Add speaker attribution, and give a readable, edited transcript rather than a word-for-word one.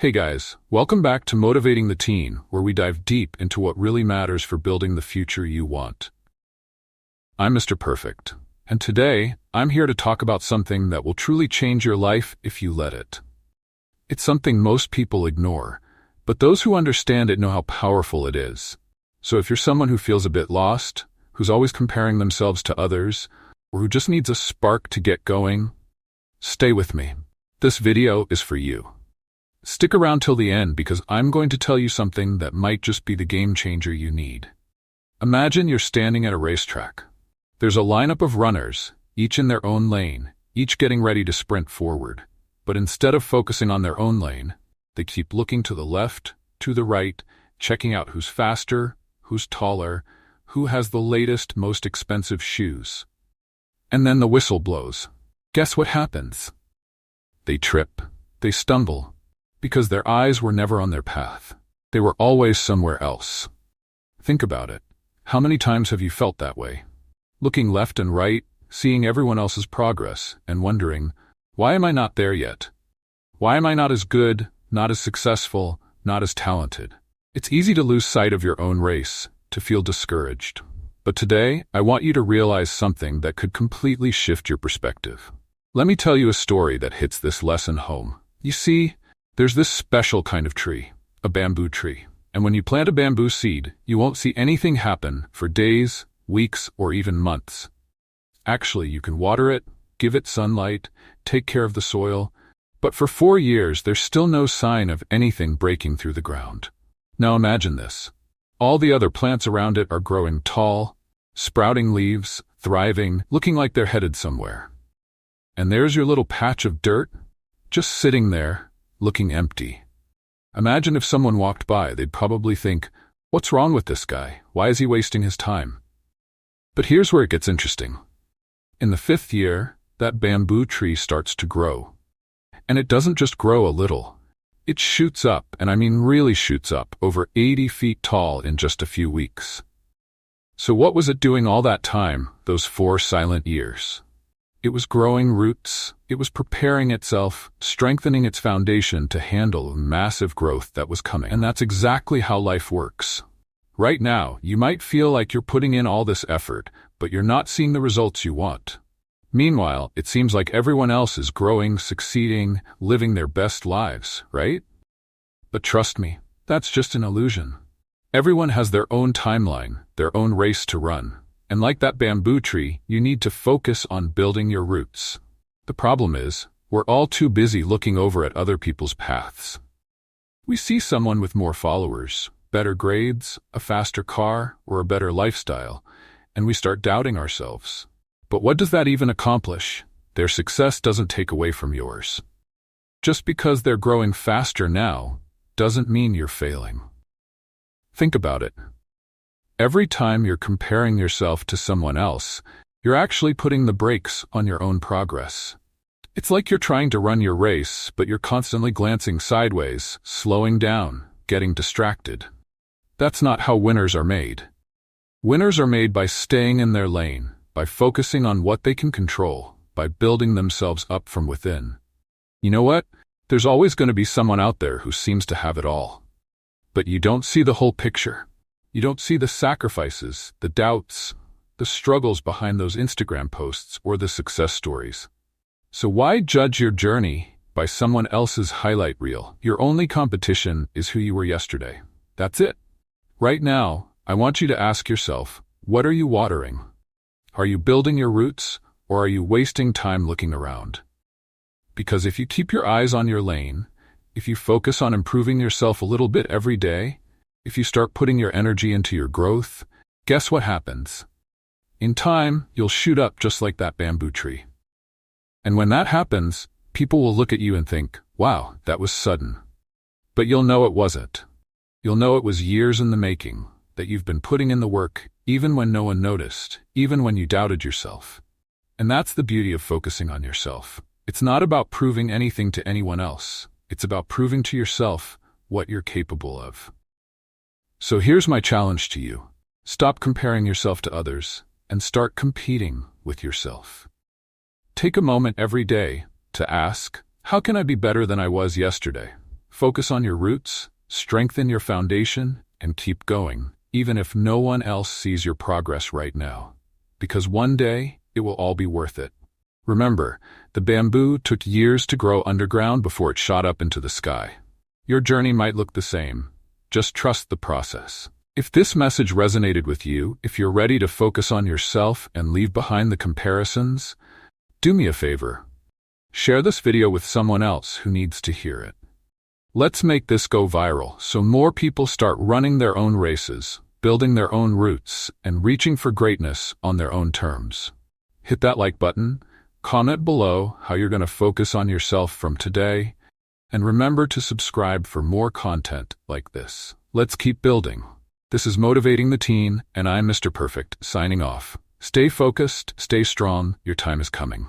Speaker 1: Hey guys, welcome back to Motivating the Teen, where we dive deep into what really matters for building the future you want. I'm Mr. Perfect, and today I'm here to talk about something that will truly change your life if you let it. It's something most people ignore, but those who understand it know how powerful it is. So if you're someone who feels a bit lost, who's always comparing themselves to others, or who just needs a spark to get going, stay with me. This video is for you. Stick around till the end because I'm going to tell you something that might just be the game changer you need. Imagine you're standing at a racetrack. There's a lineup of runners, each in their own lane, each getting ready to sprint forward. But instead of focusing on their own lane, they keep looking to the left, to the right, checking out who's faster, who's taller, who has the latest, most expensive shoes. And then the whistle blows. Guess what happens? They trip, they stumble, because their eyes were never on their path. They were always somewhere else. Think about it. How many times have you felt that way? Looking left and right, seeing everyone else's progress, and wondering, why am I not there yet? Why am I not as good, not as successful, not as talented? It's easy to lose sight of your own race, to feel discouraged. But today, I want you to realize something that could completely shift your perspective. Let me tell you a story that hits this lesson home. You see, there's this special kind of tree, a bamboo tree. And when you plant a bamboo seed, you won't see anything happen for days, weeks, or even months. Actually, you can water it, give it sunlight, take care of the soil, but for 4 years there's still no sign of anything breaking through the ground. Now imagine this. All the other plants around it are growing tall, sprouting leaves, thriving, looking like they're headed somewhere. And there's your little patch of dirt, just sitting there, looking empty. Imagine if someone walked by, they'd probably think, what's wrong with this guy? Why is he wasting his time? But here's where it gets interesting. In the 5th year, that bamboo tree starts to grow. And it doesn't just grow a little. It shoots up, and I mean really shoots up, over 80 feet tall in just a few weeks. So what was it doing all that time, those 4 silent years? It was growing roots, it was preparing itself, strengthening its foundation to handle the massive growth that was coming. And that's exactly how life works. Right now, you might feel like you're putting in all this effort, but you're not seeing the results you want. Meanwhile, it seems like everyone else is growing, succeeding, living their best lives, right? But trust me, that's just an illusion. Everyone has their own timeline, their own race to run. And like that bamboo tree, you need to focus on building your roots. The problem is, we're all too busy looking over at other people's paths. We see someone with more followers, better grades, a faster car, or a better lifestyle, and we start doubting ourselves. But what does that even accomplish? Their success doesn't take away from yours. Just because they're growing faster now, doesn't mean you're failing. Think about it. Every time you're comparing yourself to someone else, you're actually putting the brakes on your own progress. It's like you're trying to run your race, but you're constantly glancing sideways, slowing down, getting distracted. That's not how winners are made. Winners are made by staying in their lane, by focusing on what they can control, by building themselves up from within. You know what? There's always going to be someone out there who seems to have it all. But you don't see the whole picture. You don't see the sacrifices, the doubts, the struggles behind those Instagram posts or the success stories. So why judge your journey by someone else's highlight reel? Your only competition is who you were yesterday. That's it. Right now, I want you to ask yourself, what are you watering? Are you building your roots, or are you wasting time looking around? Because if you keep your eyes on your lane, if you focus on improving yourself a little bit every day, if you start putting your energy into your growth, guess what happens? In time, you'll shoot up just like that bamboo tree. And when that happens, people will look at you and think, wow, that was sudden. But you'll know it wasn't. You'll know it was years in the making, that you've been putting in the work, even when no one noticed, even when you doubted yourself. And that's the beauty of focusing on yourself. It's not about proving anything to anyone else. It's about proving to yourself what you're capable of. So here's my challenge to you. Stop comparing yourself to others and start competing with yourself. Take a moment every day to ask, how can I be better than I was yesterday? Focus on your roots, strengthen your foundation, and keep going, even if no one else sees your progress right now. Because one day, it will all be worth it. Remember, the bamboo took years to grow underground before it shot up into the sky. Your journey might look the same. Just trust the process. If this message resonated with you, if you're ready to focus on yourself and leave behind the comparisons, do me a favor. Share this video with someone else who needs to hear it. Let's make this go viral so more people start running their own races, building their own roots, and reaching for greatness on their own terms. Hit that like button, comment below how you're going to focus on yourself from today, and remember to subscribe for more content like this. Let's keep building. This is Motivating the Teen, and I'm Mr. Perfect, signing off. Stay focused, stay strong, your time is coming.